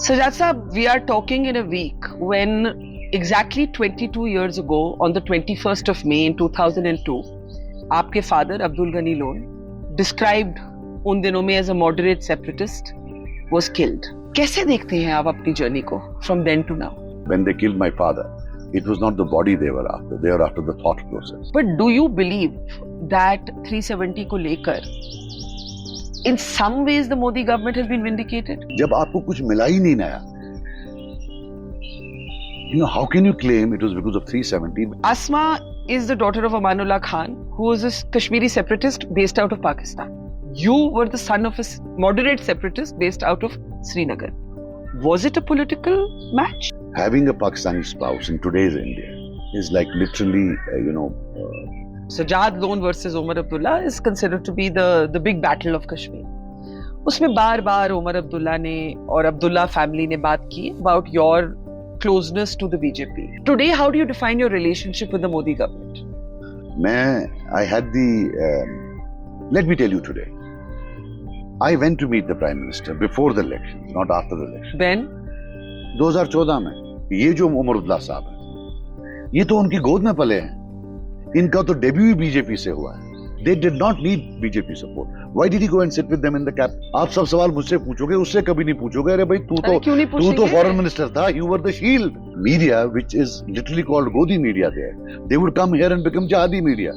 Sajjad Saab, we are talking in a week when exactly 22 years ago, on the 21st of May in 2002, आपके father Abdul Ghani Lone, described उन दिनों में as a moderate separatist, was killed. कैसे देखते हैं आप अपनी journey को from then to now? When they killed my father, it was not the body they were after the thought process. But do you believe that 370 को लेकर in some ways the Modi government has been vindicated? जब आपको कुछ मिला ही नहीं नया, how can you claim it was because of 370? Asma is the daughter of Amanullah Khan, who was a Kashmiri separatist based out of Pakistan. You were the son of a moderate separatist based out of Srinagar. Was it a political match? Having a Pakistani spouse in today's India is like literally, Sajjad Lone versus Omar Abdullah is considered to be the big battle of Kashmir. उसमें बार-बार Omar Abdullah ने और Abdullah family ने बात की about your closeness to the BJP. Today, how do you define your relationship with the Modi government? Let me tell you today. I went to meet the Prime Minister before the elections, not after the election. When? 2014 में ये जो उमर अब्दुल्ला साहब है, ये तो उनकी गोद में पले हैं. इनका तो डेब्यू ही बीजेपी से हुआ है. They did not need BJP support. Why did he go and sit with them in the cap? आप सब सवाल मुझसे पूछोगे, उससे कभी नहीं पूछोगे. अरे भाई तू तो foreign minister था. You were the shield. Media, which is literally called Godi media there, they would come here and become Jihadi media.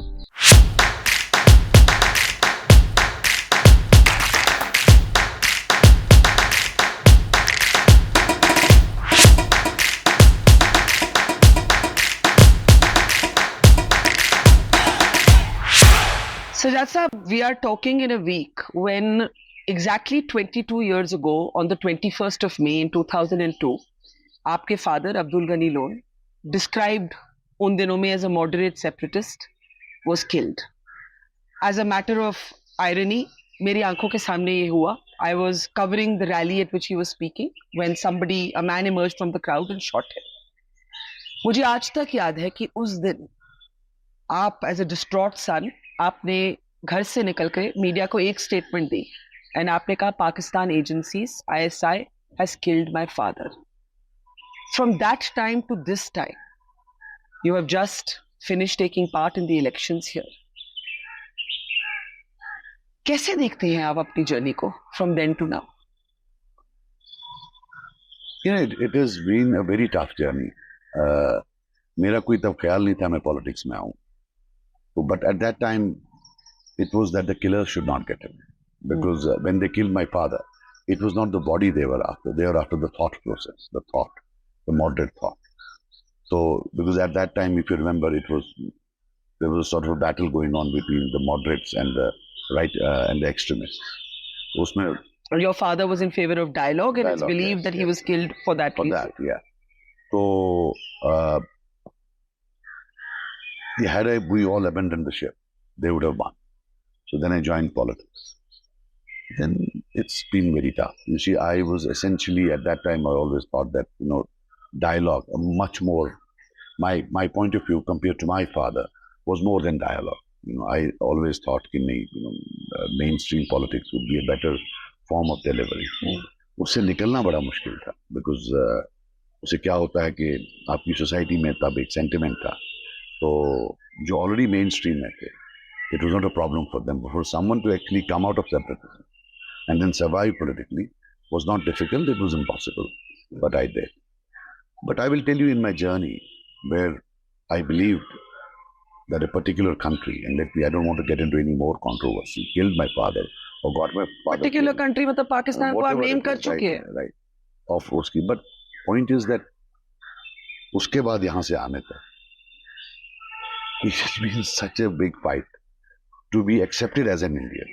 Sajjad Saab, we are talking in a week when exactly 22 years ago, on the 21st of May in 2002, आपके father Abdul Ghani Lone, described उन दिनों में as a moderate separatist, was killed. As a matter of irony, मेरी आंखों के सामने ये हुआ. I was covering the rally at which he was speaking when a man emerged from the crowd and shot him. मुझे आज तक याद है कि उस दिन आप as a distraught son, आपने घर से निकल के मीडिया को एक स्टेटमेंट दी एंड आपने कहा Pakistan agencies ISI has killed my father. From that time to this time, you have just finished taking part in the elections here. कैसे देखते हैं आप अपनी जर्नी को from then to now? It has been a very tough journey. मेरा कोई तब ख्याल नहीं था मैं पॉलिटिक्स में आऊं. But at that time, it was that the killers should not get him. Because when they killed my father, it was not the body they were after. They were after the thought process, the moderate thought. So, because at that time, if you remember, there was a sort of a battle going on between the moderates and the right and the extremists. Usme, Your father was in favor of dialogue, and it's believed that he was killed for that reason. For that, yeah. So, had we all abandoned the ship, they would have won. So then I joined politics. Then it's been very tough. You see, I was essentially, at that time, I always thought that, dialogue, much more, my point of view compared to my father was more than dialogue. I always thought mainstream politics would be a better form of delivery. उससे निकलना बड़ा मुश्किल था, because उससे क्या होता है कि आपकी सोसाइटी में तब एक सेंटिमेंट था. So, जो already mainstream में थे, it was not a problem for them. But for someone to actually come out of separatism and then survive politically was not difficult, it was impossible. But I did. But I will tell you in my journey where I believed that a particular country, and I don't want to get into any more controversy, killed my father or got my father Particular killed. country मतलब पाकिस्तान को आप name कर चुके हैं. Right. Of course. But point is that उसके बाद यहाँ से आने तक it has been such a big fight to be accepted as an Indian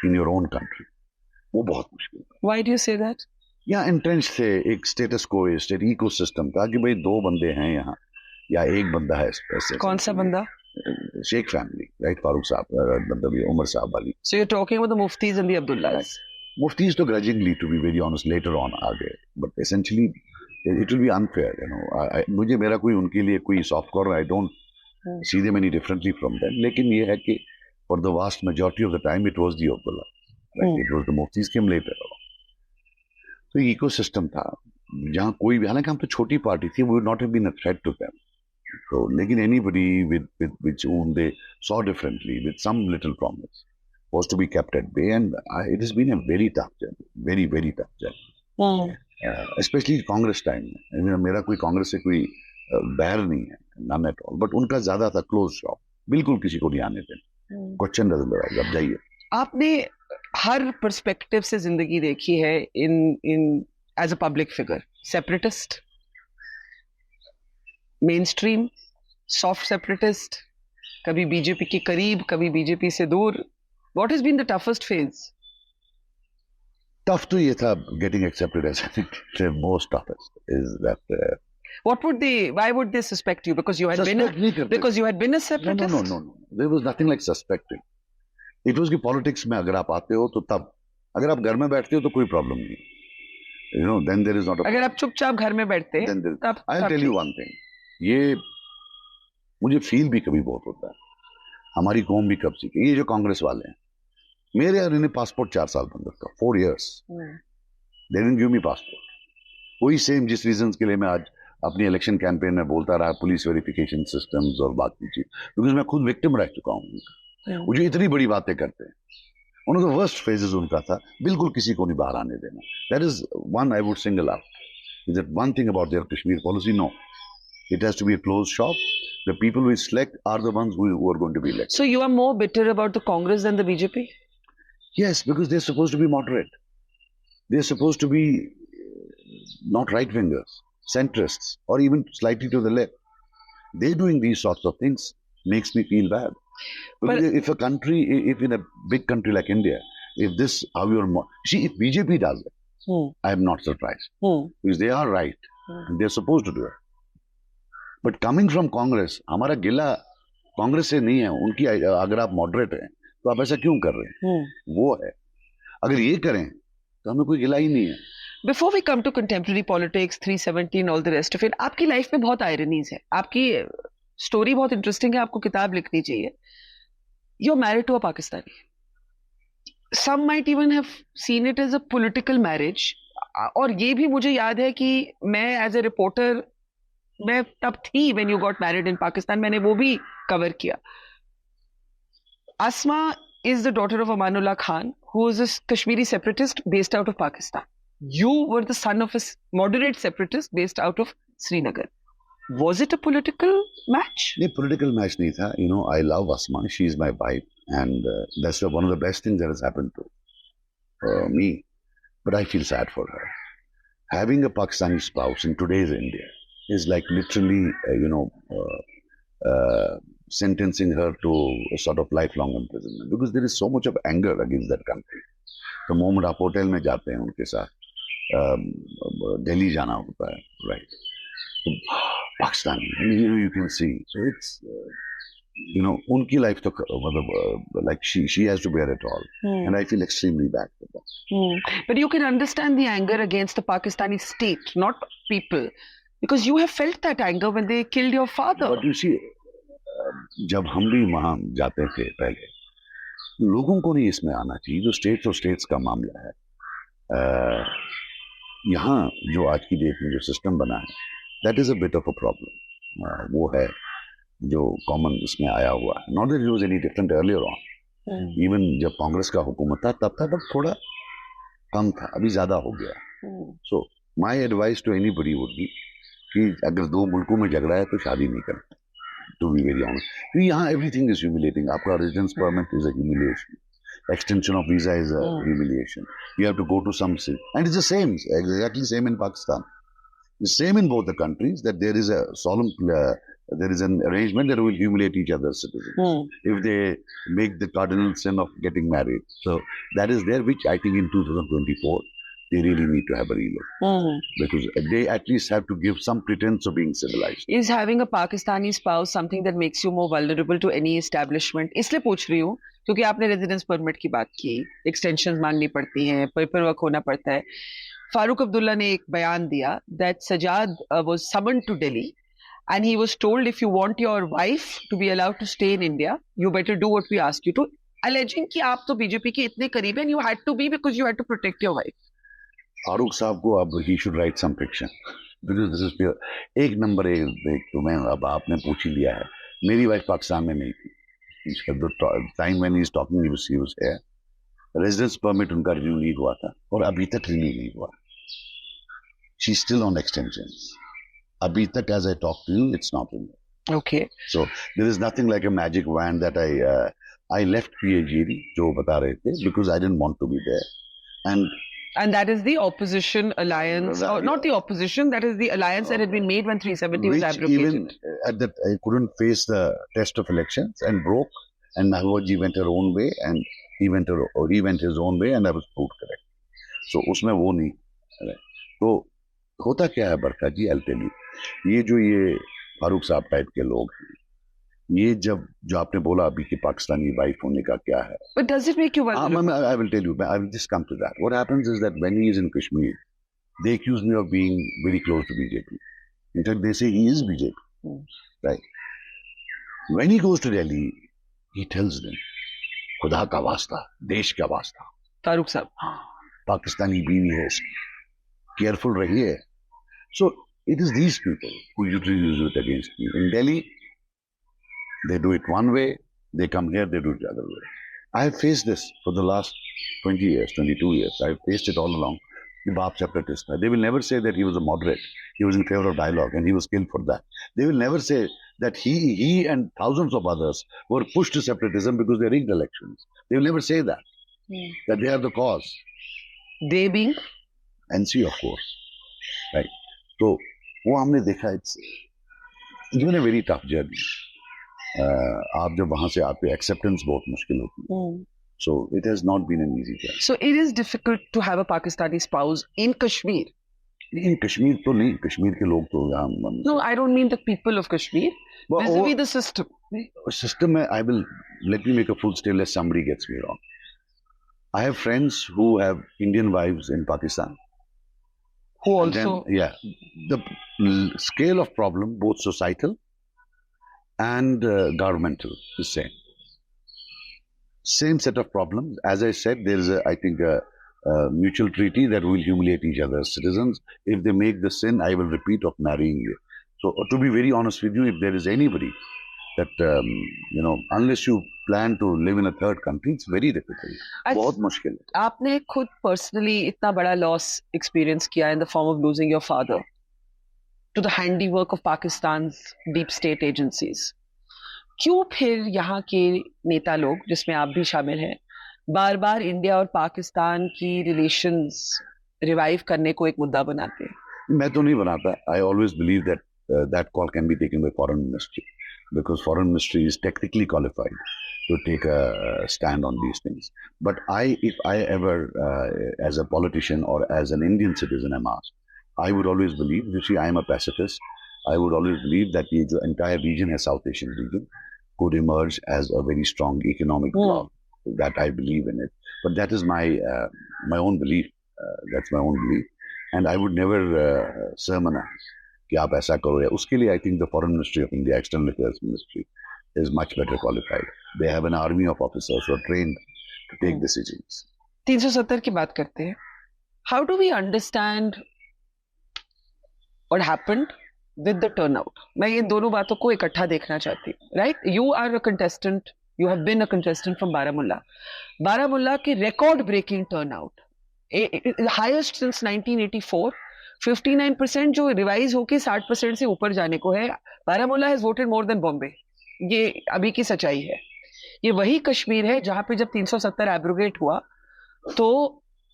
in your own country. वो बहुत मुश्किल था. Why do you say that? यहाँ entrenched थे एक status quo, एक ecosystem था कि भाई दो बंदे हैं यहाँ या एक बंदा है. कौन सा बंदा? Sheikh family, right? फारूक साहब, मतलब ये उमर साहब वाली. So you're talking about the Muftis and the Abdullahs. Right. Muftis तो grudgingly, to be very honest, later on आ गए. But essentially, it will be unfair, मुझे मेरा कोई उनके लिए कोई soft corner, I don't see them any differently from them. लेकिन ये है कि for the vast majority of the time, it was the Abdullah. Right? It was the Muftis came later. तो इको सिस्टम था जहाँ कोई भी, हालांकि हम तो छोटी पार्टी थी, would not have been a threat to them, तो लेकिन anybody with which whom they saw differently with some little promise was to be kept at bay, and it has been a very tough journey, very very tough journey, especially Congress time में। मेरा कोई कांग्रेस से कोई बैर नहीं है, none at all, but उनका ज्यादा था क्लोज शॉप, बिल्कुल किसी को नहीं आने देना, क्वेश्चन डजंट अराइज, आप जाइए। आपने हर पर्सपेक्टिव से जिंदगी देखी है इन इन as a public figure, separatist, main stream, soft separatist, कभी बीजेपी के करीब, कभी बीजेपी से दूर। What has been the toughest phase? Tough तो ये था getting accepted as, I think the most toughest is that what would they, why would they suspect you? Because you had been a separatist? No, there was nothing like suspecting. It was कि politics में अगर आप आते हो तो तब, अगर आप घर में बैठते हो तो कोई प्रॉब्लम नहीं, you know, then there is not a problem. अगर आप चुपचाप घर में बैठते हैं तब I'll tell you one thing, ये मुझे फील भी कभी बहुत होता है, हमारी कौम भी कब सीखे, ये जो कांग्रेस वाले हैं, मेरे यार इन्हें पासपोर्ट 4 साल बंद रखा, 4 years, they didn't give me passport. वही सेम जिस रीजन के लिए मैं आज अपनी इलेक्शन कैंपेन में बोलता रहा, पुलिस वेरिफिकेशन सिस्टम्स और बाकी चीज, बिकॉज मैं खुद विक्टिम रह चुका हूँ। वो जो इतनी बड़ी बातें करते हैं, one of the worst phases उनका था, बिल्कुल किसी को नहीं बाहर आने देना। That is one I would single out. Is that one thing about their Kashmir policy? No. It has to be a closed shop. The people we select are the ones who are going to be elected. So you are more bitter about the Congress than the BJP? Yes, because they're supposed to be moderate. They're supposed to be not right-wingers, centrists, or even slightly to the left. They doing these sorts of things makes me feel bad. But if a country, if in a big country like India, if this, how you're, see, if BJP does it, I am not surprised. Because they are right. And they're supposed to do it. But coming from Congress, हमारा गिला कांग्रेस से नहीं है, उनकी, अगर आप moderate हैं तो आप ऐसा क्यों कर रहे हैं, वो है। अगर ये करें तो हमें कोई गिला ही नहीं है। Before we come to contemporary politics, 317, all the rest of it, आपकी लाइफ में बहुत आयरनीज है, आपकी स्टोरी बहुत इंटरेस्टिंग है, आपको किताब लिखनी चाहिए। You're married to a Pakistani. Some might even have seen it as a political marriage. और ये भी मुझे याद है कि मैं एज ए रिपोर्टर, मैं तब थी when you got married in Pakistan, मैंने वो भी कवर किया। Asma is the daughter of Amanullah Khan, who is a Kashmiri separatist based out of Pakistan. You were the son of a moderate separatist based out of Srinagar. Was it a political match? नहीं, political match नहीं था. You know, I love Asma. She is my wife, and that's one of the best things that has happened to me. But I feel sad for her. Having a Pakistani spouse in today's India is like literally, sentencing her to a sort of lifelong imprisonment, because there is so much of anger against that country. The moment आप hotel में जाते हैं उनके साथ, दिल्ली जाना होता है, right? So, Pakistan, you can see. So it's, उनकी life तो मतलब like she has to bear it all, and I feel extremely bad for that. But you can understand the anger against the Pakistani state, not people, because you have felt that anger when they killed your father. But you see, जब हम भी वहाँ जाते थे पहले, लोगों को नहीं इसमें आना चाहिए, जो स्टेट्स और स्टेट्स का मामला है। यहाँ जो आज की डेट में जो सिस्टम बना है, that is a bit of a problem. वो है जो कॉमन इसमें आया हुआ है। Not that it was any different earlier on, even जब कांग्रेस का हुकूमत था तब थोड़ा कम था, अभी ज्यादा हो गया। So my advice to anybody would be कि अगर दो मुल्कों में झगड़ा है तो शादी नहीं करना, to be very honest. यहाँ everything is humiliating. आपका residence permit is a humiliation. Extension of visa is a humiliation. You have to go to some city. And it's the same, exactly same in Pakistan. The same in both the countries, that there is a solemn, there is an arrangement that will humiliate each other's citizens if they make the cardinal sin of getting married. So that is there, which I think in 2024, they really need to have a relook, because they at least have to give some pretense of being civilized. Is having a Pakistani spouse something that makes you more vulnerable to any establishment? इसलिए पूछ रही हूँ क्योंकि आपने residence permit की बात की, extension मांगनी पड़ती हैं, पेपर वर्क होना पड़ता है। फारूक अब्दुल्ला ने एक बयान दिया that Sajjad was summoned to Delhi and he was told, if you want your wife to be allowed to stay in India, you better do what we asked you to, alleging कि आप तो BJP के इतने करीब हैं, and you had to be because you had to protect your wife. Farooq sahab को अब he should write some fiction, because this is एक नंबर एक तो मैं अब आपने पूछ ही लिया है। मेरी वाइफ पाकिस्तान में नहीं थी, time when he is talking he was here, residence permit उनका रिन्यू नहीं हुआ था और अभी तक रिन्यू नहीं हुआ। She is still on extension, अभी तक as I talk to you it's not renew. Okay. So there is nothing like a magic wand that I left PAGD जो बता रहे थे because I didn't want to be there, And that is the opposition alliance, or not the opposition, that is the alliance that had been made when 370 was which abrogated. even at that I couldn't face the test of elections and broke, and Mahbubji went her own way and he went his own way and I was proved correct. So उसमें वो नहीं। तो होता क्या है बरखा जी, I'll tell you, ये फारूक साहब type के लोग हैं, ये जब जो आपने बोला अभी कि पाकिस्तानी वाइफ होने का क्या है, But does it make you vulnerable? I will tell you, I will just come to that. What happens is that when he is in Kashmir, they accuse me of being very close to BJP. In fact, they say he is BJP, right? When he goes to Delhi, he tells them, खुदा का वास्ता, देश का वास्ता, फारूक साहब, पाकिस्तानी बीवी है इसकी, केयरफुल रहिए। So it is these people who usually use it against me. In Delhi, they do it one way, they come here, they do it the other way. I have faced this for the last 20 years, 22 years. I have faced it all along. The Baap separatist. They will never say that he was a moderate. He was in favor of dialogue and he was killed for that. They will never say that he and thousands of others were pushed to separatism because they rigged elections. They will never say that. That they are the cause. they being? NC, of course. Right. So, वो हमने देखा, it's been a very tough journey. आप जब वहां से आते, acceptance बहुत मुश्किल होती है. So it has not been an easy journey. So it is difficult to have a Pakistani spouse in Kashmir. In Kashmir तो नहीं, कश्मीर के लोग तो यहाँ. No, I don't mean the people of Kashmir. Vis-a-vis the system. System में, let me make a full stay lest somebody gets me wrong. I have friends who have Indian wives in Pakistan. Who also? The scale of problem, both societal and governmental, is same. Same set of problems. As I said, there is I think a mutual treaty that will humiliate each other's citizens. If they make the sin, I will repeat, of marrying you. So to be very honest with you, if there is anybody that, unless you plan to live in a third country, it's very difficult. बहुत मुश्किल है. आपने खुद personally इतना बड़ा loss experience किया in the form of losing your father to the handiwork of Pakistan's deep state agencies. क्यों फिर यहाँ के नेता लोग, जिसमें आप भी शामिल हैं, बार बार इंडिया और पाकिस्तान की relations revive करने को एक मुद्दा बनाते हैं? मैं तो नहीं बनाता. I always believe that that call can be taken by foreign ministry, because foreign ministry is technically qualified to take a stand on these things. But if I ever, as a politician or as an Indian citizen, am asked, I would always believe, you see, I am a pacifist, I would always believe that the entire region, as South Asian region, could emerge as a very strong economic bloc. That I believe in it. But that is my own belief. That's my own belief. And I would never sermonize कि आप ऐसा करो या उसके लिए. I think the Foreign Ministry of India, External Affairs Ministry, is much better qualified. They have an army of officers who are trained to take decisions. 370 की बात करते हैं. How do we understand what happened with the turnout? मैं ये दोनों बातों को इकट्ठा देखना चाहती हूँ. Right? You are a contestant. You have been a contestant from Baramulla. Baramulla की record-breaking turnout, highest since 1984. 59% जो रिवाइज होके 60% से ऊपर जाने को है. Baramulla has voted more than Bombay. ये अभी की सच्चाई है. ये वही कश्मीर है जहां पे जब 370 एब्रोगेट हुआ तो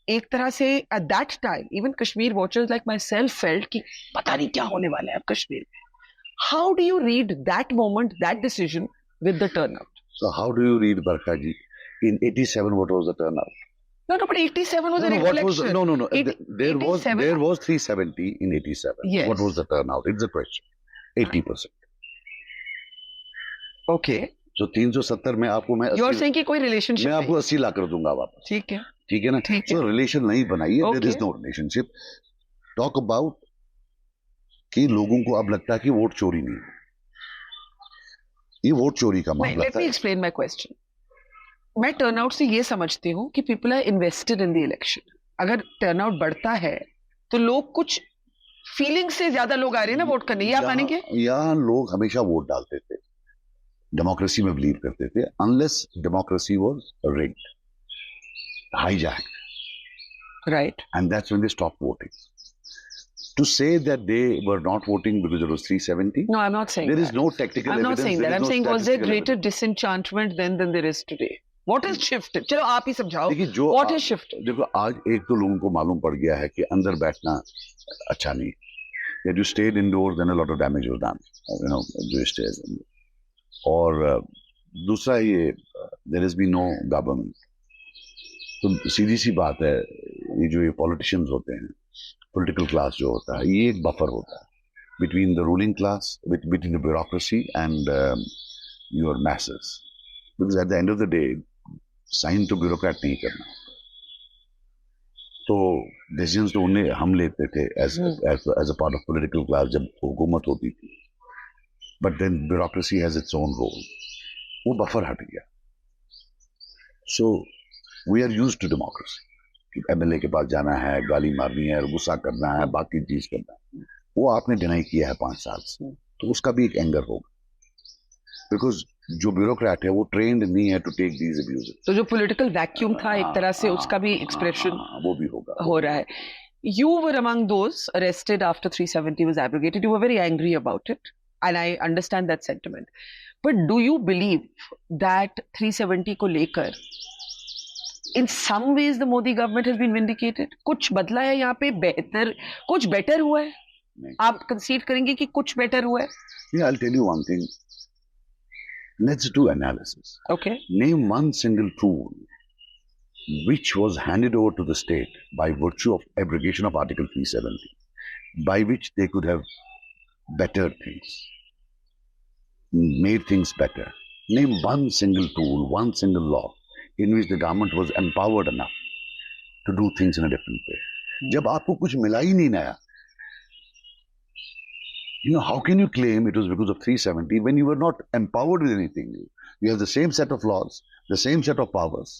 एक तरह से at that time even Kashmir watchers like my self felt कि पता नहीं क्या होने वाला है अब कश्मीर में. How do you read that moment, that decision with the turnout? So how do you read, Barkha ji? In 87, what was the turnout? No, but 87 was a reflection. No. There was 370 in 87. Yes. What was the turnout? It's a question. 80%. Okay. So 370 में आपको मैं You're saying कि कोई relationship मैं आपको 80 ला कर दूंगा वापस. ठीक है. ठीक है ना? So relation नहीं बनाइए. Okay. There is no relationship. Talk about कि लोगों को अब लगता है कि वोट चोरी नहीं है. ये वोट चोरी का मामला है. Let me explain my question. मैं टर्नआउट से ये समझती हूँ कि people are invested in the election. अगर टर्नआउट बढ़ता है तो लोग कुछ फीलिंग से ज्यादा लोग आ रहे हैं ना वोट करने, ये आप मानेंगे? यहाँ लोग हमेशा वोट डालते थे, डेमोक्रेसी में बिलीव करते थे, unless democracy was rigged, hijacked, Right. and that's when they stopped voting. To say that they were not voting because it was 370, No, I'm not saying there that. is no technical I'm evidence. not saying there that. is I'm no saying was there statistical greater evidence. disenchantment then than there is today? What has shifted? चलो आप ही समझाओ. देखिए जो What has shifted? देखो आज एक तो लोगों को मालूम पड़ गया है कि अंदर बैठना अच्छा नहीं. That you stayed indoors, then a lot of damage was done. You know, you stayed. और दूसरा ये there has been no government. तो सीधी सी बात है, ये जो ये पॉलिटिशियंस होते हैं, पॉलिटिकल क्लास जो होता है, ये एक बफर होता है between the ruling class, between the bureaucracy and your masses. Because at the end of the day, sign तो ब्यूरोक्रेट नहीं करना, तो डिसीजंस तो उन्हें हम लेते थे as a part of political class जब हुकूमत होती थी. But then bureaucracy has its own role. वो बफर हट गया. So we are used to democracy. MLA के पास जाना है, गाली मारनी है, गुस्सा करना है, बाकी चीज करना है. वो आपने डिनाई किया है 5 साल से, तो उसका भी एक एंगर होगा. बिकॉज जो ब्यूरोक्रेट है वो ट्रेंड नहीं है टू टेक दीज अब्यूजेस. तो जो पॉलिटिकल वैक्यूम था एक तरह से उसका भी एक्सप्रेशन वो भी होगा, हो रहा है. You were among those arrested after 370 was abrogated. You were very angry about it, and I understand that sentiment. But do you believe that 370 को लेकर in some ways the Modi government has been vindicated? कुछ बदला है यहाँ पे, बेहतर, कुछ better हुआ है? आप कंसीड करेंगे कि कुछ बेटर हुआ है? Yeah, I'll tell you one thing. Let's do analysis. Okay. Name one single tool which was handed over to the state by virtue of abrogation of Article 370, by which they could have bettered things, made things better. Name one single tool, one single law in which the government was empowered enough to do things in a different way. जब आपको कुछ मिला ही नहीं नया, you know, how can you claim it was because of 370 when you were not empowered with anything new? You have the same set of laws, the same set of powers.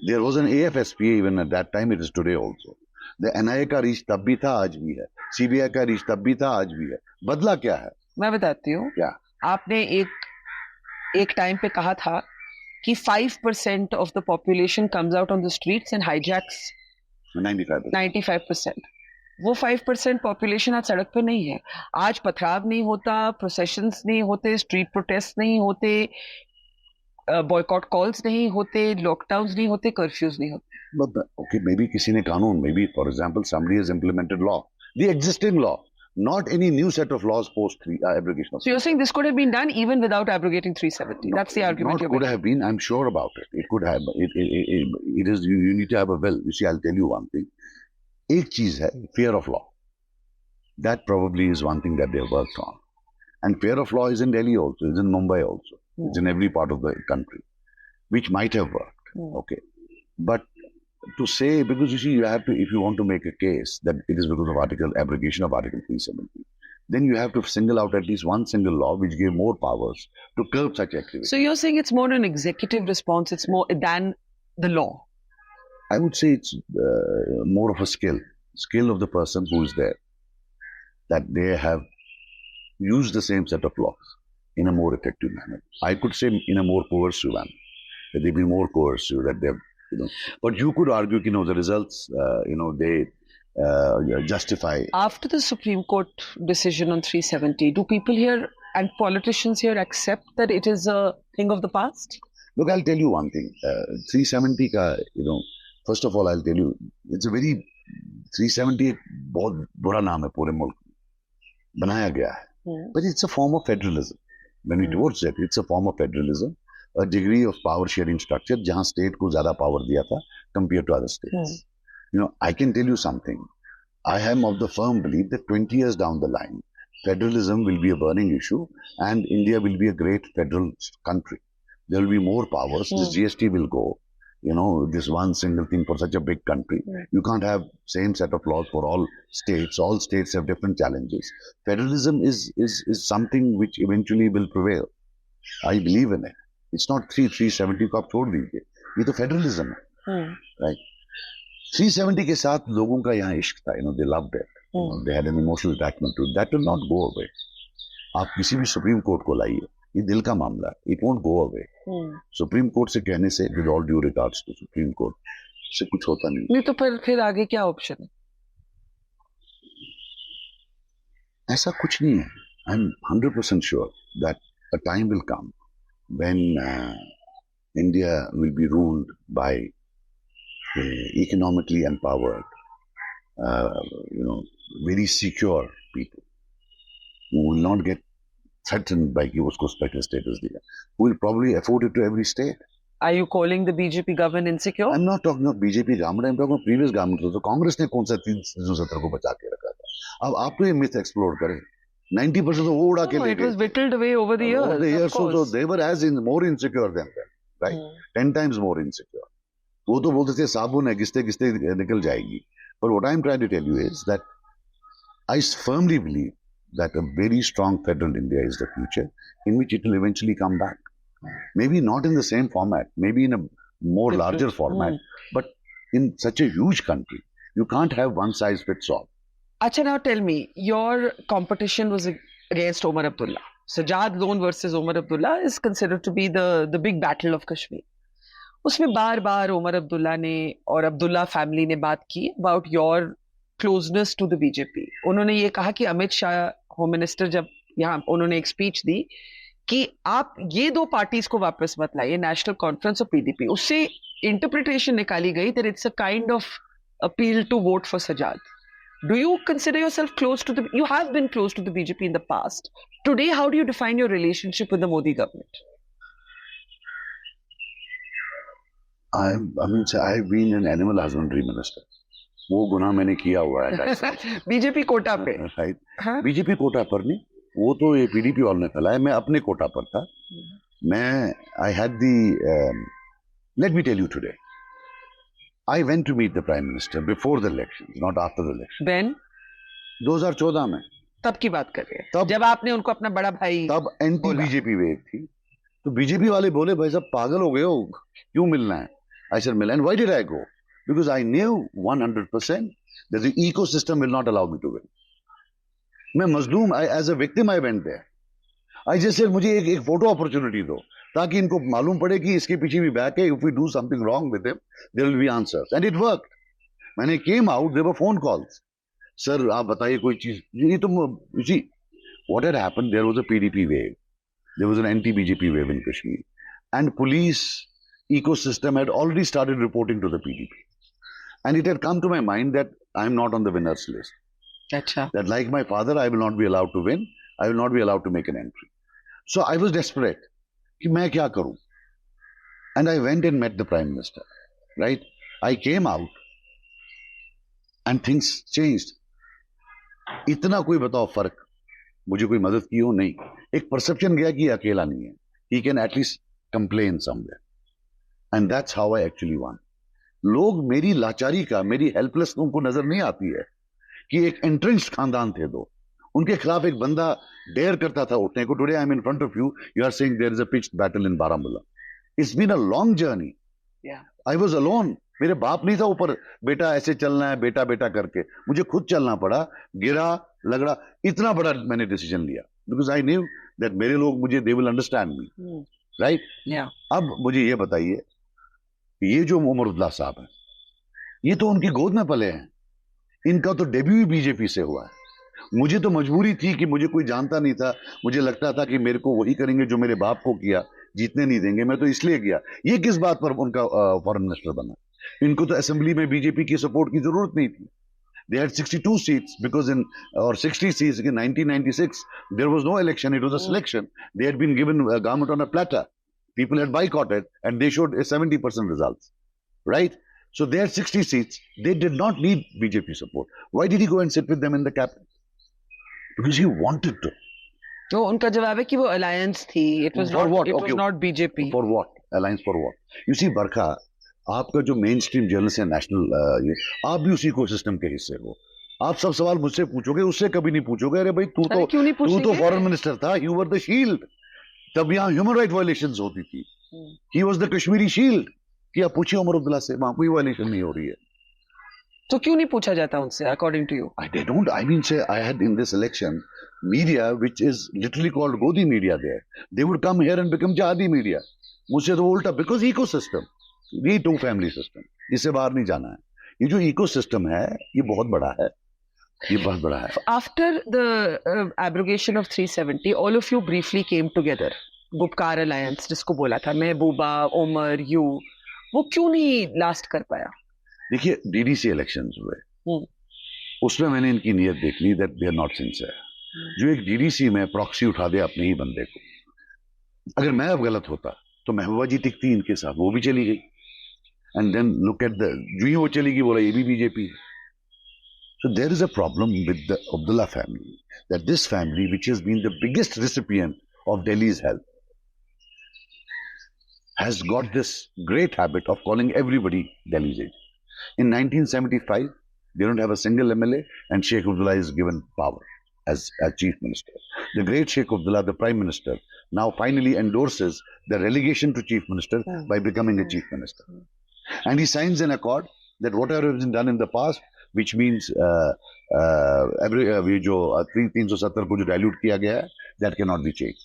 There was an AFSPA even at that time, it is today also. The NIA का reach तब भी था, आज भी है. CBI का reach तब भी था, आज भी है. बदला क्या है? मैं बताती हूँ. क्या? आपने एक टाइम पे कहा था कि 5% of the population comes out on the streets and hijacks 95%. वो 5% पॉपुलेशन आज सड़क पे नहीं है. आज पथराव नहीं होता, प्रोसेशंस नहीं होते, स्ट्रीट प्रोटेस्ट नहीं होते, बॉयकॉट कॉल्स नहीं होते, लॉकडाउन्स नहीं होते, कर्फ्यूज नहीं होते. But okay, maybe किसी ने कानून, maybe for example somebody has implemented law, the existing law, not any new set of laws post abrogation of. So you're saying this could have been done even without abrogating 370? That's the argument you're making. Not could have been. I'm sure about it. It could have. It is. You need to have a will. You see, I'll tell you one thing. एक चीज है fear of law. That probably is one thing that they have worked on. And fear of law is in Delhi also, it's in Mumbai also, it's in every part of the country, which might have worked. Okay, but to say, because you see, you have to, if you want to make a case that it is because of abrogation of Article 370, then you have to single out at least one single law which gave more powers to curb such activity. So you're saying it's more an executive response, it's more than the law? I would say it's more of a skill of the person who is there, that they have used the same set of laws in a more effective manner. I could say in a more coercive manner, that they've been more coercive, that they've, you know, but you could argue, you know, the results, you know, they justify. After the Supreme Court decision on 370, do people here and politicians here accept that it is a thing of the past? Look, I'll tell you one thing. 370 ka, you know, first of all, I'll tell you, it's a very 370 बहुत बुरा नाम है पूरे मुल्क में बनाया गया है. But it's a form of federalism. When we divorce it, it's a form of federalism, a degree of power sharing structure जहाँ state को ज़्यादा power दिया था compared to other states. You know, I can tell you something. I am of the firm belief that 20 years down the line, federalism will be a burning issue and India will be a great federal country. There will be more powers. This GST will go. You know, this one single thing for such a big country. You can't have same set of laws for all states. All states have different challenges. Federalism is something which eventually will prevail. I believe in it. It's not 370 को आप छोड़ दीजिए. ये तो federalism है, right? 370 के साथ लोगों का यहाँ इश्क था, they loved it, they had an emotional attachment to it, that will not go away. आप किसी भी सुप्रीम कोर्ट को लाइए, ये दिल का मामला है, it won't go away. Supreme Court से कहने से, with all due regards to Supreme Court, से कुछ होता नहीं। तो फिर आगे क्या ऑप्शन है? ऐसा कुछ नहीं है। I am 100% sure that a time will come when India will be ruled by economically empowered, very secure people who will not get threatened by कि उसको special status दिया, who will probably afford it to every state. Are you calling the BJP government insecure? I'm not talking about BJP government, I'm talking about previous government. तो कांग्रेस ने कौन सा 370 को बचा के रखा था? अब आप तो ये myth explore करें। 90% तो वो उड़ा के ले गए। It was whittled away over the years. Over the years, so they were more insecure than them, right? 10 times more insecure. वो तो बोलते थे साबुन है, घिसते घिसते निकल जाएगी। But what I'm trying to tell you is that I firmly believe that a very strong federal India is the future, in which it will eventually come back. Maybe not in the same format, maybe in a more larger format, but in such a huge country, you can't have one size fits all. Acha, now tell me, your competition was against Omar Abdullah. Sajjad Lone versus Omar Abdullah is considered to be the big battle of Kashmir. उसमें बार बार उमर अब्दुल्ला ने और Abdullah family ने बात की about your closeness to the BJP. उन्होंने ये कहा कि अमित शाह होम मिनिस्टर जब यहाँ उन्होंने एक स्पीच दी कि आप ये दो पार्टीज को वापस मत लाइए, नेशनल कॉन्फ्रेंस और पीडीपी। उससे इंटरप्रिटेशन निकाली गई that it's a kind of appeal to vote for Sajad. Do you consider yourself close to you have been close to the BJP in the past. Today, how do you define your relationship with the Modi government? I've been an animal husbandry minister. वो गुनाह मैंने किया हुआ है। BJP Kota पे, right? BJP Kota पर नहीं, वो तो ये पीडीपी वालों ने फैलाया, मैं अपने कोटा पर था। मैं I had the let me tell you today, I went to meet the Prime Minister before the elections, not after the election. When? 2014 में। तब की बात कर रहे हैं, जब आपने उनको अपना बड़ा भाई, तब एंटी बीजेपी वेव थी, तो बीजेपी वाले बोले भाई साहब पागल हो गए हो, क्यों मिलना है? I said mill, and why did I go? Because I knew 100% that the ecosystem will not allow me to win. मैं मजलूम, as a victim I went there. I just said मुझे एक फोटो अपॉर्चुनिटी दो, ताकि इनको मालूम पड़े कि इसके पीछे भी बैक है, if we do something wrong with him, there will be answers. And it worked. When I came out, there were phone calls. Sir, आप बताइए कोई चीज, ये तो, you see, what had happened, there was a PDP wave. There was an anti-BJP wave in Kashmir. And police ecosystem had already started reporting to the PDP. And it had come to my mind that I am not on the winners list. Achha. That like my father, I will not be allowed to win. I will not be allowed to make an entry. So I was desperate. कि मैं क्या करूं? And I went and met the Prime Minister. Right? I came out and things changed. इतना कोई बताओ फर्क, मुझे कोई मदद की हो नहीं, एक परसेप्शन गया कि अकेला नहीं है, he can at least complain somewhere, and that's how I actually won. लोग मेरी लाचारी का, मेरी हेल्पलेस उनको नजर नहीं आती है कि एक एंट्रेंस खानदान थे दो, उनके खिलाफ एक बंदा डेयर करता था उठने को. Today I am in front of you, you are saying there is a pitched battle in Baramulla. It's been a long journey. I was alone. मेरे बाप नहीं था ऊपर, बेटा ऐसे चलना है, बेटा बेटा करके मुझे खुद चलना पड़ा, गिरा लगड़ा, इतना बड़ा मैंने डिसीजन लिया बिकॉज आई न्यू दैट मेरे लोग मुझे, they will understand me, right? अब मुझे ये बताइए, ये जो उमर अब्दुल्ला साहब हैं, ये तो उनकी गोद में पले हैं, इनका तो डेब्यू ही बीजेपी से हुआ है. मुझे तो मजबूरी थी कि मुझे कोई जानता नहीं था, मुझे लगता था कि मेरे को वही करेंगे जो मेरे बाप को किया, जीतने नहीं देंगे, मैं तो इसलिए गया. ये किस बात पर उनका फॉरेन मिनिस्टर बना? इनको तो असेंबली में बीजेपी की सपोर्ट की जरूरत नहीं थी. They had 62 seats because or 60 seats in 1996, there was no election, it was a selection. They had been given a government on a platter. People had boycotted and they showed a 70% results, right? So they had 60 seats. They did not need BJP support. Why did he go and sit with them in the cabinet? Because he wanted to. तो उनका जवाब है कि वो alliance थी. It was for not, what? it Okay. was not BJP. For what? Alliance for what? You see, Barkha, आपका जो main stream journalist है नेशनल, ये आप भी उसी इकोसिस्टम के हिस्से हो. आप सब सवाल मुझसे पूछोगे, उससे कभी नहीं पूछोगे. अरे भाई तू तो फॉरेन मिनिस्टर था, यू वर द शील्ड. तब यहाँ ह्यूमन राइट वायलेशंस होती थी. He was the Kashmiri shield. कि आप पूछिए उमर अब्दुल्ला से, वहां कोई वायलेशन नहीं हो रही है. तो क्यों नहीं पूछा जाता उनसे, according to you? They don't. I mean, say, I had in this election media, which is literally called Godi media there. They would come here and become Jadi media. मुझसे तो उल्टा, because ecosystem, ये to family system, इससे बाहर नहीं जाना है. ये जो इकोसिस्टम है, ये बहुत बड़ा है. ये बहुत बड़ा है. After the abrogation of 370, all of you briefly came together. Gupkar alliance जिसको बोला था, महबूबा, उमर, यू, वो क्यों नहीं लास्ट कर पाया? देखिए, डीडीसी इलेक्शंस हुए, उसमें मैंने इनकी नीयत देख ली that they are not sincere. जो एक डीडीसी में प्रॉक्सी उठा दे अपने ही बंदे को, अगर मैं अब गलत होता तो महबूबा जी टिकती इनके साथ, वो भी चली गई. And then look at the, जो ही वो चली गई बोला ये भी बीजेपी है. So there is a problem with the Abdullah family, that this family, which has been the biggest recipient of Delhi's help, has got this great habit of calling everybody Delhi's agent. In 1975, they don't have a single MLA, and Sheikh Abdullah is given power as chief minister. The great Sheikh Abdullah, the prime minister, now finally endorses the relegation to chief minister by becoming a chief minister. And he signs an accord that whatever has been done in the past, which means ये जो 370 को जो dilute किया गया है, that cannot be changed,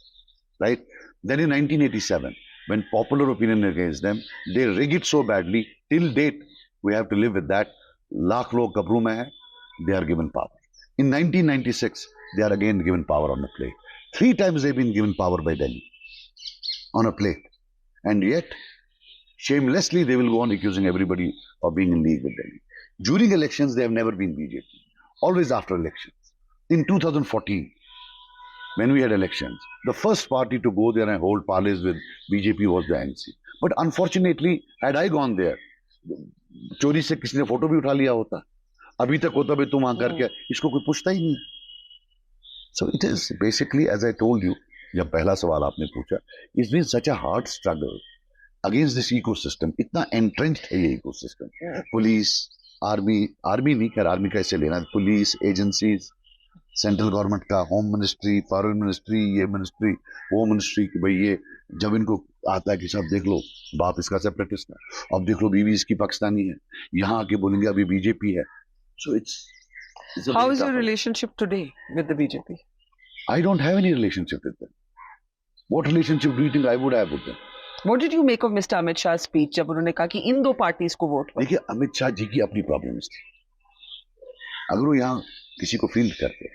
right? Then in 1987, when popular opinion against them, they rig it so badly, till date, we have to live with that. Lakh लोग कब्रों में हैं, they are given power. In 1996, they are again given power on a plate. 3 times they've been given power by Delhi on a plate. And yet, shamelessly, they will go on accusing everybody of being in league with Delhi. During elections, they have never been BJP. Always after elections. In 2014, when we had elections, the first party to go there and hold parleys with BJP was the NC. But unfortunately, had I gone there, चोरी से किसी ने photo भी उठा लिया होता, अभी तक होता भी तुम आकर के, इसको कोई पूछता ही नहीं. So it is basically, as I told you, जब पहला सवाल आपने पूछा, it's been such a hard struggle against this ecosystem. इतना entrenched है ये ecosystem. पुलिस, आर्मी नहीं, खैर आर्मी का इससे लेना, पुलिस, एजेंसीज, सेंट्रल गवर्नमेंट का, होम मिनिस्ट्री, फॉरेन मिनिस्ट्री, ये मिनिस्ट्री, वो मिनिस्ट्री, कि भाई ये जब इनको आता है कि सब देख लो, बाप इसका सेपरेटिस्ट है, अब देख लो बीवी इसकी पाकिस्तानी है, यहाँ आके बोलेंगे अभी बीजेपी है. So it's How is your relationship today with the BJP? I don't have any relationship with them. What relationship do you think I would have with them? What did you make of Mr. Amit Shah's speech जब उन्होंने कहा कि इन दो parties को vote? देखिए, अमित शाह जी की अपनी problems थी. अगर वो यहाँ किसी को फील्ड करते,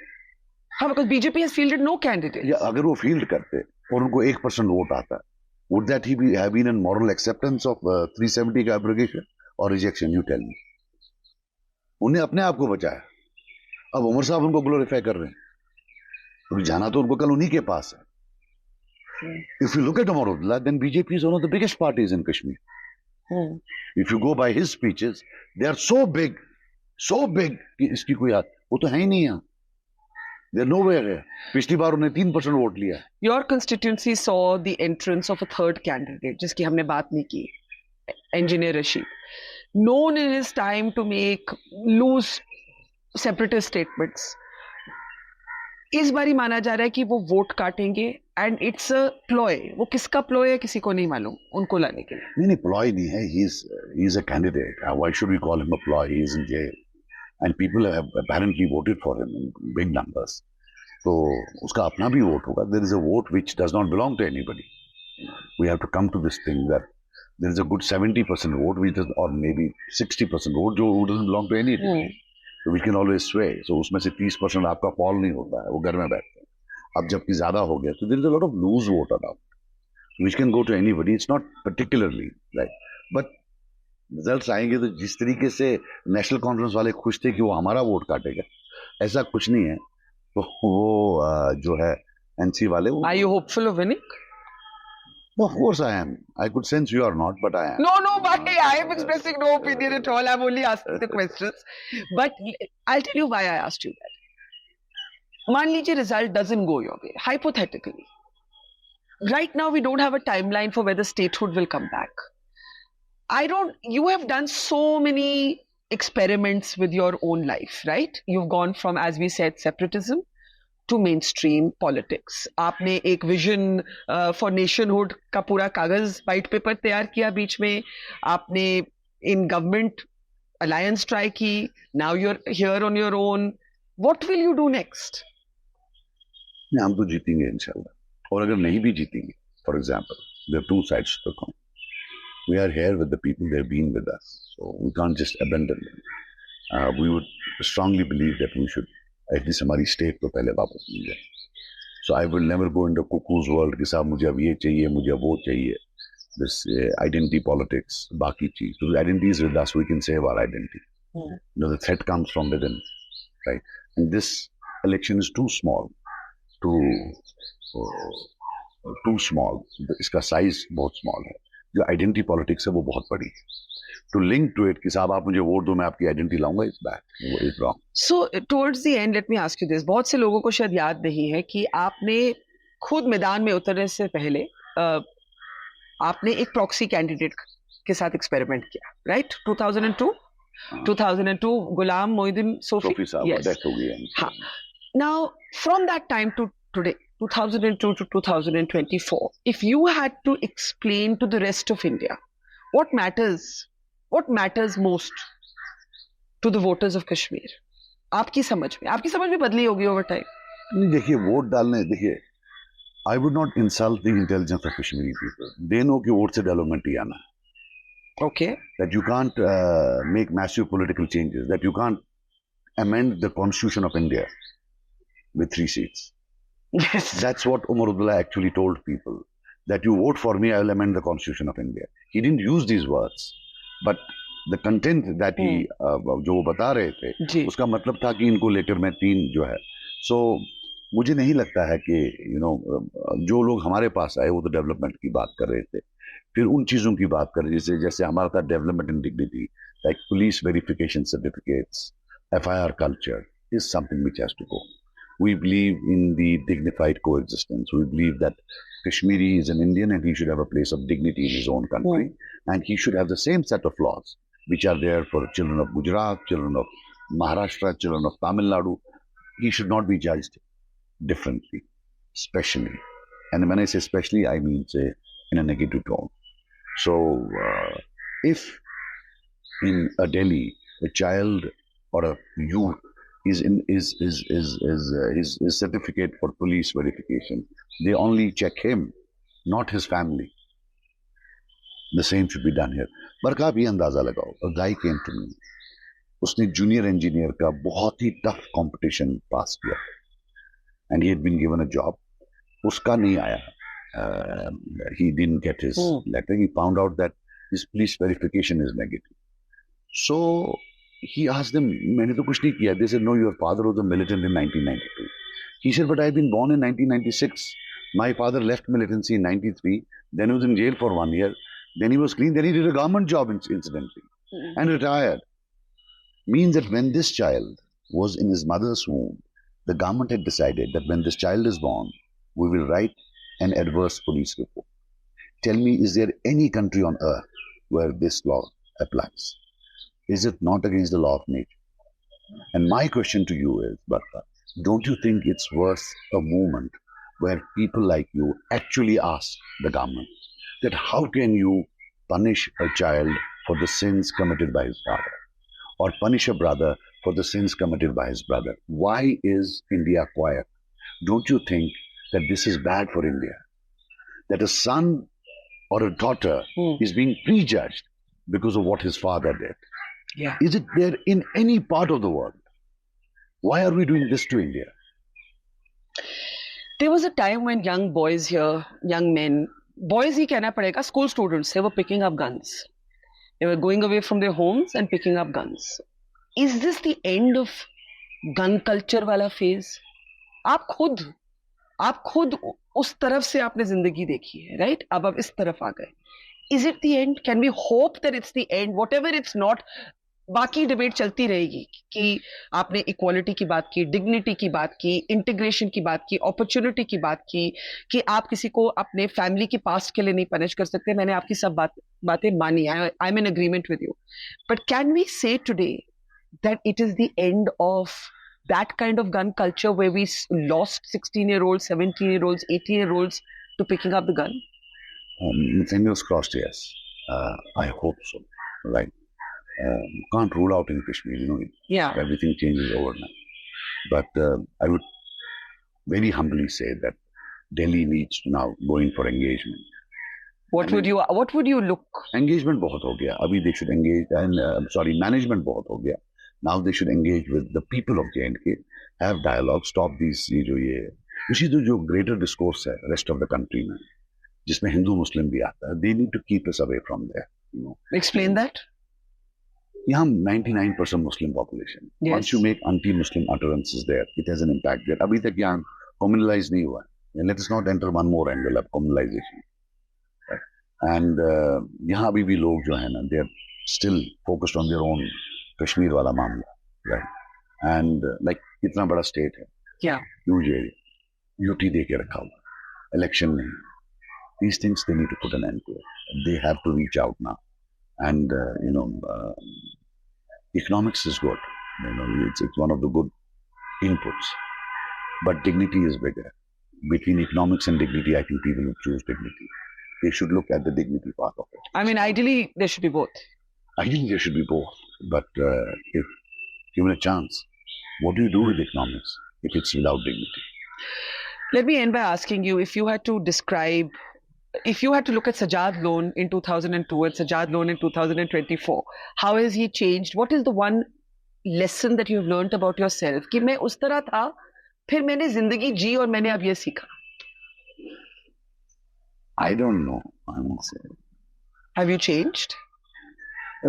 हाँ, because BJP has fielded no candidate. या अगर वो फील्ड करते और उनको 1% वोट आता, would that he be have been in moral acceptance of 370 का abrogation or rejection? You tell me. उन्हें अपने आप को बचाया. अब उमर साहब उनको ग्लोरीफाई कर रहे हैं, तो जाना तो उनको कल उन्हीं के पास है. If you look at Umar Abdullah, then BJP is one of the biggest parties in Kashmir. If you go by his speeches, they are so big कि इसकी कोई याद, वो तो है ही नहीं यहाँ. They're nowhere here. पिछली बार उन्हें 3% वोट लिया. Your constituency saw the entrance of a third candidate, जिसकी हमने बात नहीं की, Engineer Rashid, known in his time to make loose separatist statements. इस बारी माना जा रहा है कि वो वोट काटेंगे, एंड इट्स अ प्लॉय. वो किसका प्लॉय है किसी को नहीं मालूम, उनको लाने के लिए. नहीं, प्लॉय नहीं है. he is a candidate. Why should we call him a ploy? He is in jail and people have apparently voted for him in big numbers. तो उसका अपना भी वोट होगा. There is a vote which does not belong to anybody. We have to come to this thing that there is a good 70% vote which is, or maybe 60% vote जो doesn't belong to anybody. So we can always sway. So उसमें से 30% आपका fall नहीं होता है, वो घर में बैठते हैं. अब जबकि ज्यादा हो गया, so there is a lot of loose vote around, which can go to anybody. It's not particularly right, but results आएंगे तो जिस तरीके से नेशनल कॉन्फ्रेंस वाले खुश थे कि वो हमारा वोट काटेगा, ऐसा कुछ नहीं है. तो वो जो है एनसी वाले, Are you hopeful of winning? Of course I am. I could sense you are not, but I am. No, but I am expressing no opinion at all. I'm only asking the questions. But I'll tell you why I asked you that. मान लीजिए result doesn't go your way, hypothetically. Right now we don't have a timeline for whether statehood will come back. You have done so many experiments with your own life, right? You've gone from, as we said, separatism to mainstream politics. आपने एक vision for nationhood का पूरा कागज white paper तैयार किया बीच में. आपने in government alliance try ki, now you're here on your own. What will you do next? नहीं, हम तो जीतेंगे इंशाल्लाह। और अगर नहीं भी जीतेंगे, for example, there two sides to the coin. We are here with the people, they've been with us, so we can't just abandon them. We would strongly believe that we should at least हमारी state तो पहले वापस मिल जाए. So I will never go into cuckoo's world कि साहब मुझे अब ये चाहिए, मुझे अब वो चाहिए. This identity politics, बाकी चीज. So the identity is with us, we can save our identity. You know, the threat comes from within, right? And this election is too small, too small. इसका size बहुत small है. जो identity politics है वो बहुत बड़ी है. To link to it कि साहब आप मुझे वोट दो मैं आपकी आइडेंटिटी लाऊंगा, it's bad, it's wrong. So towards the and let me ask you this, बहुत से लोगों को शायद याद नहीं है कि आपने खुद मैदान में उतरने से पहले आपने एक प्रॉक्सी कैंडिडेट के साथ एक्सपेरिमेंट किया, राइट? 2002 गुलाम मोहिउद्दीन सोफी साहब डेथ हो गई है. हाँ. Now from that time to today, 2002 to 2024, if you had to explain to the rest of India what matters most to the voters of Kashmir, आपकी समझ में बदली होगी over time. नहीं, देखिए वोट डालने, देखिए I would not insult the intelligence of Kashmiri people. They know कि वोट से डेवलपमेंट ही आना है. Okay. That you can't make massive political changes, that you can't amend the constitution of India with 3 seats. Yes. That's what Umar Abdullah actually told people. That you vote for me, I will amend the constitution of India. He didn't use these words. But the content that he, जो वो बता रहे थे, उसका मतलब था कि इनको लेकर मैं 3 जो है. So, मुझे नहीं लगता है कि, you know, जो लोग हमारे पास आए वो तो डेवलपमेंट की बात कर रहे थे. फिर उन चीज़ों की बात कर रहे थे, जैसे हमारा था development in dignity, like police verification certificates, FIR culture is something which has to go. We believe in the dignified coexistence. We believe that Kashmiri is an Indian and he should have a place of dignity in his own country. And he should have the same set of laws which are there for children of Gujarat, children of Maharashtra, children of Tamil Nadu. He should not be judged differently, specially. And when I say specially, I mean say in a negative tone. So if in a Delhi, a child or a youth is his certificate for police verification, they only check him, not his family. The same should be done here. बल्कि आप ये अंदाजा लगाओ, a guy came to me, उसने junior engineer का बहुत ही tough competition पास किया and he had been given a job. उसका नहीं आया. He didn't get his letter. He found out that his police verification is negative. So he asked them, मैंने तो कुछ नहीं किया. They said, no, your father was a militant in 1992. He said, but I've been born in 1996. My father left militancy in 93. Then he was in jail for 1 year. Then he was clean. Then he did a government job incidentally and retired. Means that when this child was in his mother's womb, the government had decided that when this child is born, we will write an adverse police report. Tell me, is there any country on earth where this law applies? Is it not against the law of nature? And my question to you is, Barka, don't you think it's worth a moment where people like you actually ask the government that how can you punish a child for the sins committed by his father, or punish a brother for the sins committed by his brother? Why is India quiet? Don't you think that this is bad for India? That a son or a daughter is being prejudged because of what his father did. Yeah. Is it there in any part of the world? Why are we doing this to India? There was a time when young boys here, young men, boys ही कहना पड़ेगा, school students, they were picking up guns. They were going away from their homes and picking up guns. Is this the end of gun culture वाला phase? आप खुद उस तरफ से आपने जिंदगी देखी है, right? अब आप इस तरफ आ गए. Is it the end? Can we hope that it's the end? Whatever it's not, बाकी डिबेट चलती रहेगी कि आपने इक्वालिटी की बात की, डिग्निटी की बात की, इंटीग्रेशन की बात की, अपॉर्चुनिटी की बात की, कि आप किसी को अपने फैमिली के पास्ट के लिए नहीं पनिश कर सकते. मैंने आपकी सब बातें मानी. I am in agreement with you. But can we say today that it is the end of that kind of gun culture where we lost 16-year-olds, 17-year-olds, 18-year-olds to picking up the gun? Fingers crossed, yes. I hope so, right? Can't rule out in Kashmir, Yeah. everything changes overnight. But I would very humbly say that Delhi needs to now go in for engagement. What would you look? Engagement बहुत हो गया. Abhi they should engage, and management बहुत हो गया. Now they should engage with the people of J&K, have dialogue, stop these you see जो greater discourse है rest of the country में, जिसमें Hindu Muslim भी आता है, they need to keep us away from there. Explain that. यहाँ 99% Muslim population. Yes. Once you make anti-Muslim utterances there, it has an impact there. अभी तक यहाँ communalize नहीं हुआ. And let us not enter one more angle of communalization. Right? And यहाँ अभी भी लोग जो है ना, they are still focused on their own Kashmir वाला मामला, right? And like इतना बड़ा state है, Yeah. huge area, UT दे के रखा हुआ, election नहीं. These things they need to put an end to it. They have to reach out now, and economics is good. It's one of the good inputs, but dignity is bigger. Between economics and dignity, I think people will choose dignity. They should look at the dignity part of it. I mean, ideally, there should be both. Ideally, there should be both. But if given a chance, what do you do with economics if it's without dignity? Let me end by asking you, if you had to look at Sajjad Lone in 2002 and Sajjad Lone in 2024, how has he changed? What is the one lesson that you've learned about yourself? कि मैं उस तरह था, फिर मैंने जिंदगी जी और मैंने अब ये सीखा. I don't know. I won't say. Have you changed?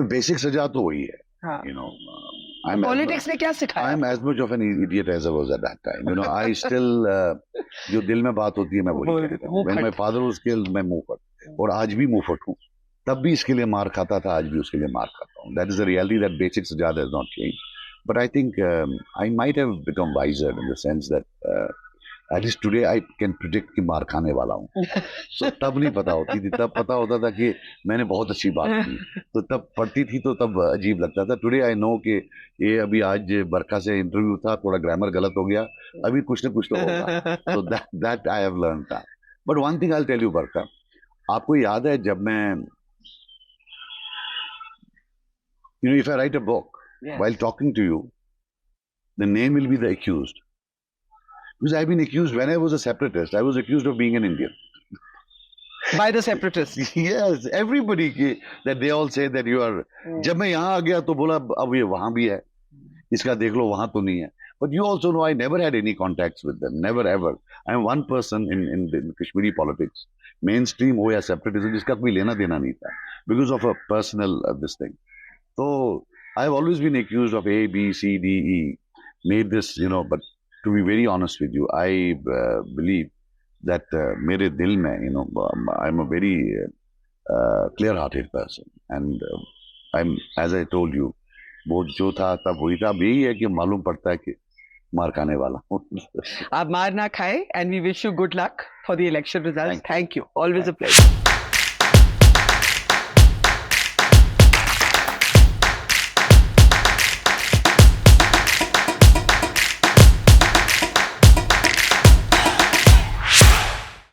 Basic Sajjad तो वही है. हाँ. I'm Politics ने क्या सिखाया? I'm as much of an idiot as I was at that time. I still जो दिल में बात होती है मैं वही कहता हूँ. When my father was killed, मैं मुंह फट. और आज भी मुंह फट हूँ. तब भी इसके लिए मार खाता था, आज भी उसके लिए मार खाता हूँ. That is the reality. That basic Sajjad has not changed. But I think I might have become wiser in the sense that at least today I can predict कि मार खाने वाला हूँ. So तब नहीं पता होती थी. तब पता होता था कि मैंने बहुत अच्छी बात की. तो तब पढ़ती थी तो तब अजीब लगता था. Today I know कि ये अभी आज बरखा से इंटरव्यू था, थोड़ा ग्रामर गलत हो गया. अभी कुछ न कुछ तो होगा. So that I have learned that. But one thing I'll tell you, बरखा, आपको याद है जब मैं if I write a book, Yes. while talking to you, the name will be the accused. Because I've been accused when I was a separatist. I was accused of being an Indian. By the separatists. Yes, everybody that they all say that you are. जब मैं यहाँ आ गया तो बोला अब ये वहाँ भी है. इसका देख लो वहाँ तो नहीं है. But you also know I never had any contacts with them. Never ever. I am one person in Kashmiri politics. Mainstream हो या separatism जिसका कोई लेना देना नहीं था. Because of a personal this thing. So I have always been accused of A, B, C, D, E. Made this, but to be very honest with you, I believe that mere dil mein, I'm a very clear-hearted person. And I'm, as I told you, वो जो था तब वही था. अब यही है कि मालूम पड़ता है कि मार खाने वाला हूँ. आप मार ना खाए, and we wish you good luck for the election results. Thank you. Always a pleasure.